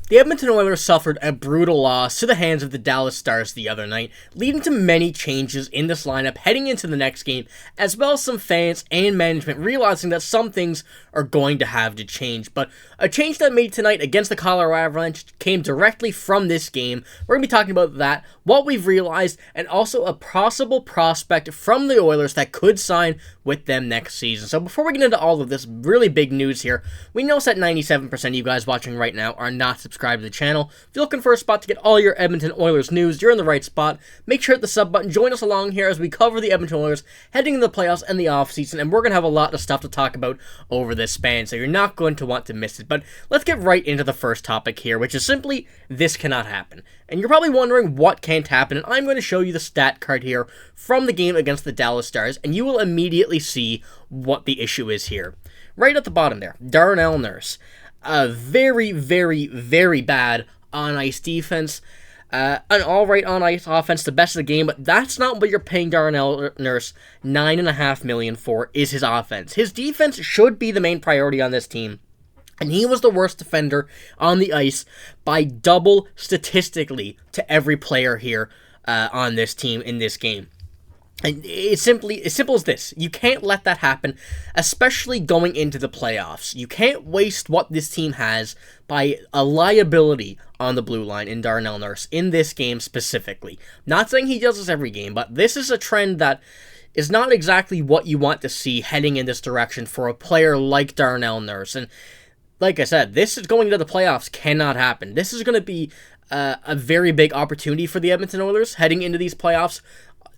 The Edmonton Oilers suffered a brutal loss to the hands of the Dallas Stars the other night, leading to many changes in this lineup heading into the next game, as well as some fans and management realizing that some things are going to have to change. But a change that made tonight against the Colorado Avalanche came directly from this game. We're going to be talking about that, what we've realized, and also a possible prospect from the Oilers that could sign with them next season. So before we get into all of this really big news here, we know that 97% of you guys watching right now are not subscribed to the channel. If you're looking for a spot to get all your Edmonton Oilers news, you're in the right spot. Make sure to hit the sub button. Join us along here as we cover the Edmonton Oilers heading into the playoffs and the offseason, and we're going to have a lot of stuff to talk about over this span, so you're not going to want to miss it. But let's get right into the first topic here, which is simply, this cannot happen. And you're probably wondering what can't happen, and I'm going to show you the stat card here from the game against the Dallas Stars, and you will immediately see what the issue is here. Right at the bottom there, Darnell Nurse. A very, very, very bad on-ice defense. An alright on-ice offense, the best of the game, but that's not what you're paying Darnell Nurse $9.5 million for, is his offense. His defense should be the main priority on this team. And he was the worst defender on the ice by double statistically to every player here on this team in this game. And it's as simple as this. You can't let that happen, especially going into the playoffs. You can't waste what this team has by a liability on the blue line in Darnell Nurse in this game specifically. Not saying he does this every game, but this is a trend that is not exactly what you want to see heading in this direction for a player like Darnell Nurse. And like I said, this is going into the playoffs cannot happen. This is going to be a very big opportunity for the Edmonton Oilers heading into these playoffs,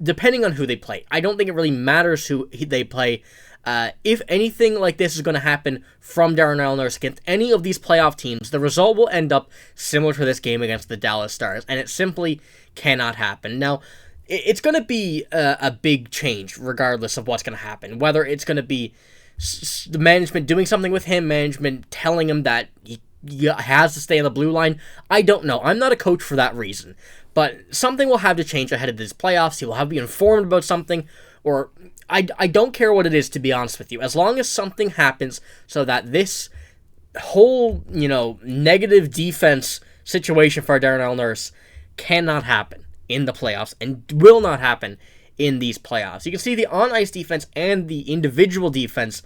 depending on who they play. I don't think it really matters who they play. If anything like this is going to happen from Darnell Nurse against any of these playoff teams, the result will end up similar to this game against the Dallas Stars, and it simply cannot happen. Now, it's going to be a big change regardless of what's going to happen, whether it's going to be the management doing something with him, management telling him that he has to stay on the blue line. I don't know. I'm not a coach for that reason. But something will have to change ahead of these playoffs. He will have to be informed about something, or I don't care what it is, to be honest with you. As long as something happens so that this whole, negative defense situation for Darnell Nurse cannot happen in the playoffs and will not happen in these playoffs. You can see the on-ice defense and the individual defense,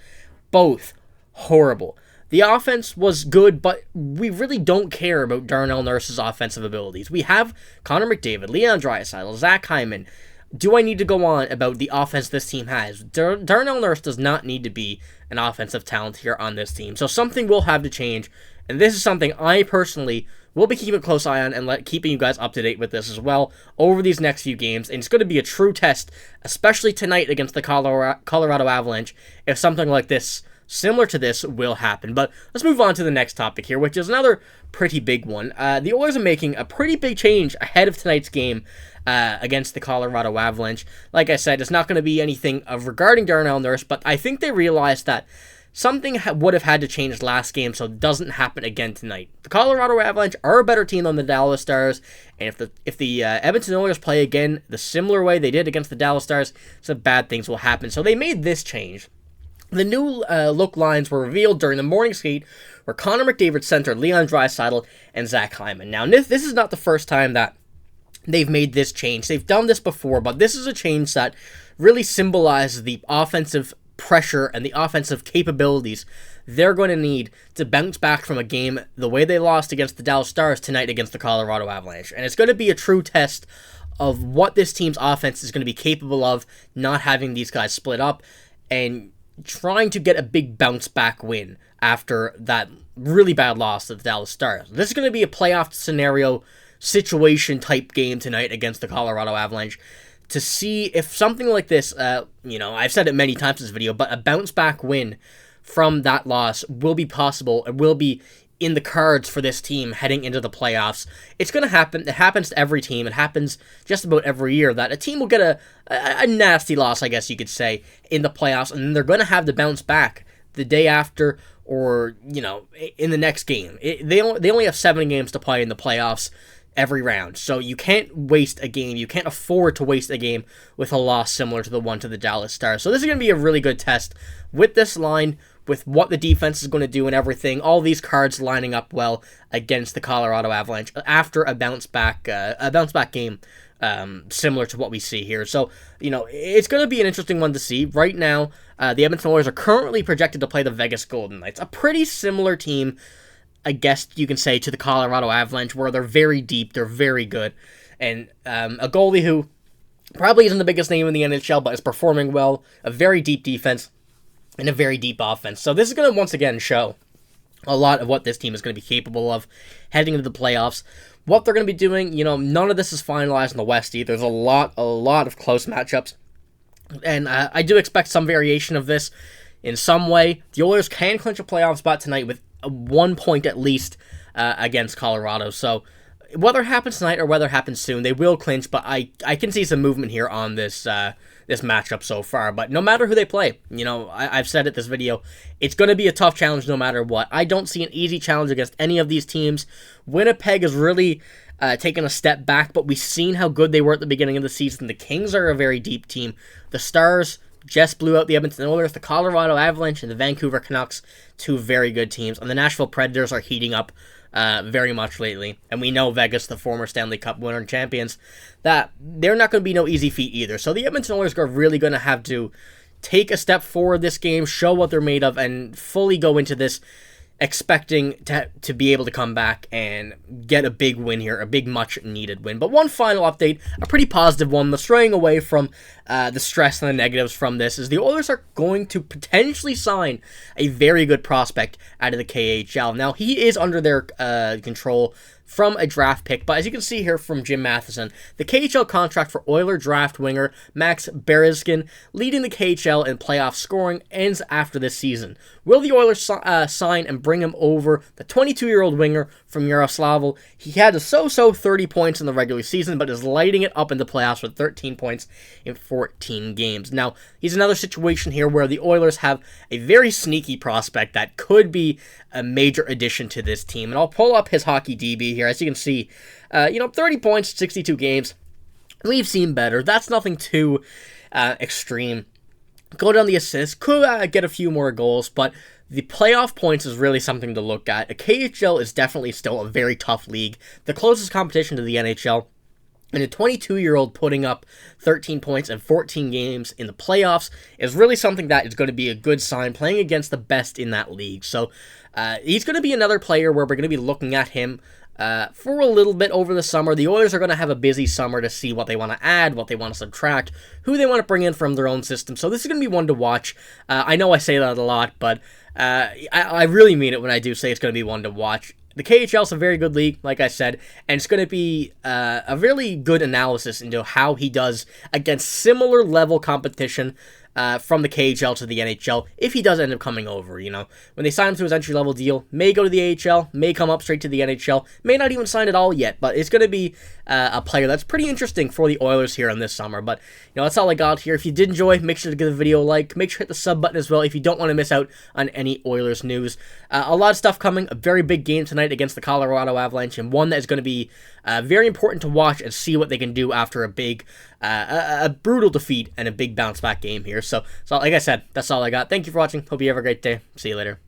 both horrible. The offense was good, but we really don't care about Darnell Nurse's offensive abilities. We have Connor McDavid, Draisaitl, Zach Hyman. Do I need to go on about the offense this team has? Darnell Nurse does not need to be an offensive talent here on this team, so something will have to change, and this is something I personally will be keeping a close eye on and keeping you guys up to date with this as well over these next few games, and it's going to be a true test, especially tonight against the Colorado Avalanche, if something like this, similar to this, will happen. But let's move on to the next topic here, which is another pretty big one. The Oilers are making a pretty big change ahead of tonight's game against the Colorado Avalanche. Like I said, it's not going to be anything regarding Darnell Nurse, but I think they realized that something would have had to change last game so it doesn't happen again tonight. The Colorado Avalanche are a better team than the Dallas Stars, and if the Edmonton Oilers play again the similar way they did against the Dallas Stars, some bad things will happen. So they made this change. The new look lines were revealed during the morning skate, where Connor McDavid centered Draisaitl and Zach Hyman. Now, this is not the first time that they've made this change. They've done this before, but this is a change that really symbolizes the offensive pressure and the offensive capabilities they're going to need to bounce back from a game the way they lost against the Dallas Stars tonight against the Colorado Avalanche. And it's going to be a true test of what this team's offense is going to be capable of, not having these guys split up and trying to get a big bounce back win after that really bad loss to the Dallas Stars. This is going to be a playoff scenario situation type game tonight against the Colorado Avalanche to see if something like this, I've said it many times in this video, but a bounce back win from that loss will be possible. It will be in the cards for this team heading into the playoffs. It's going to happen. It happens to every team. It happens just about every year that a team will get a nasty loss, I guess you could say, in the playoffs, and then they're going to have to bounce back the day after or, in the next game. They only have 7 games to play in the playoffs every round, so you can't waste a game. You can't afford to waste a game with a loss similar to the one to the Dallas Stars. So this is going to be a really good test with this line, with what the defense is going to do and everything. All these cards lining up well against the Colorado Avalanche after a bounce back game. Similar to what we see here. So, it's going to be an interesting one to see. Right now, the Edmonton Oilers are currently projected to play the Vegas Golden Knights, a pretty similar team, I guess you can say, to the Colorado Avalanche, where they're very deep, they're very good, and a goalie who probably isn't the biggest name in the NHL, but is performing well, a very deep defense, and a very deep offense. So this is going to once again show a lot of what this team is going to be capable of heading into the playoffs. What they're going to be doing, none of this is finalized in the West either. There's a lot of close matchups, and I do expect some variation of this in some way. The Oilers can clinch a playoff spot tonight with 1 point at least against Colorado. So whether it happens tonight or whether it happens soon, they will clinch, but I can see some movement here on this matchup so far. But no matter who they play, I've said it this video, it's going to be a tough challenge no matter what. I don't see an easy challenge against any of these teams. Winnipeg has really taken a step back, but we've seen how good they were at the beginning of the season. The Kings are a very deep team. The Stars just blew out the Edmonton Oilers, the Colorado Avalanche, and the Vancouver Canucks, two very good teams. And the Nashville Predators are heating up very much lately. And we know Vegas, the former Stanley Cup winner and champions, that they're not going to be no easy feat either. So the Edmonton Oilers are really going to have to take a step forward this game, show what they're made of, and fully go into this expecting to be able to come back and get a big win here, a big much-needed win. But one final update, a pretty positive one, straying away from the stress and the negatives from this, is the Oilers are going to potentially sign a very good prospect out of the KHL. Now, he is under their control from a draft pick, but as you can see here from Jim Matheson, the KHL contract for Oiler draft winger Max Berezkin, leading the KHL in playoff scoring, ends after this season. Will the Oilers sign and bring him over? The 22-year-old winger from Yaroslavl, he had a so-so 30 points in the regular season, but is lighting it up in the playoffs with 13 points in 14 games. Now, he's another situation here where the Oilers have a very sneaky prospect that could be a major addition to this team. And I'll pull up his hockey DB here. As you can see, 30 points, 62 games. We've seen better. That's nothing too extreme. Go down the assists. Could get a few more goals, but the playoff points is really something to look at. A KHL is definitely still a very tough league. The closest competition to the NHL. And a 22-year-old putting up 13 points in 14 games in the playoffs is really something that is going to be a good sign, playing against the best in that league. So he's going to be another player where we're going to be looking at him for a little bit over the summer. The Oilers are going to have a busy summer to see what they want to add, what they want to subtract, who they want to bring in from their own system. So this is going to be one to watch. I know I say that a lot, but I really mean it when I do say it's going to be one to watch. The KHL is a very good league, like I said, and it's going to be a really good analysis into how he does against similar level competition from the KHL to the NHL, if he does end up coming over. When they sign him to his entry-level deal, may go to the AHL, may come up straight to the NHL, may not even sign at all yet, but it's going to be a player that's pretty interesting for the Oilers here in this summer. But, that's all I got here. If you did enjoy, make sure to give the video a like, make sure to hit the sub button as well if you don't want to miss out on any Oilers news. A lot of stuff coming, a very big game tonight against the Colorado Avalanche, and one that is going to be very important to watch and see what they can do after a big, a brutal defeat and a big bounce-back game here. So like I said, that's all I got. Thank you for watching. Hope you have a great day. See you later.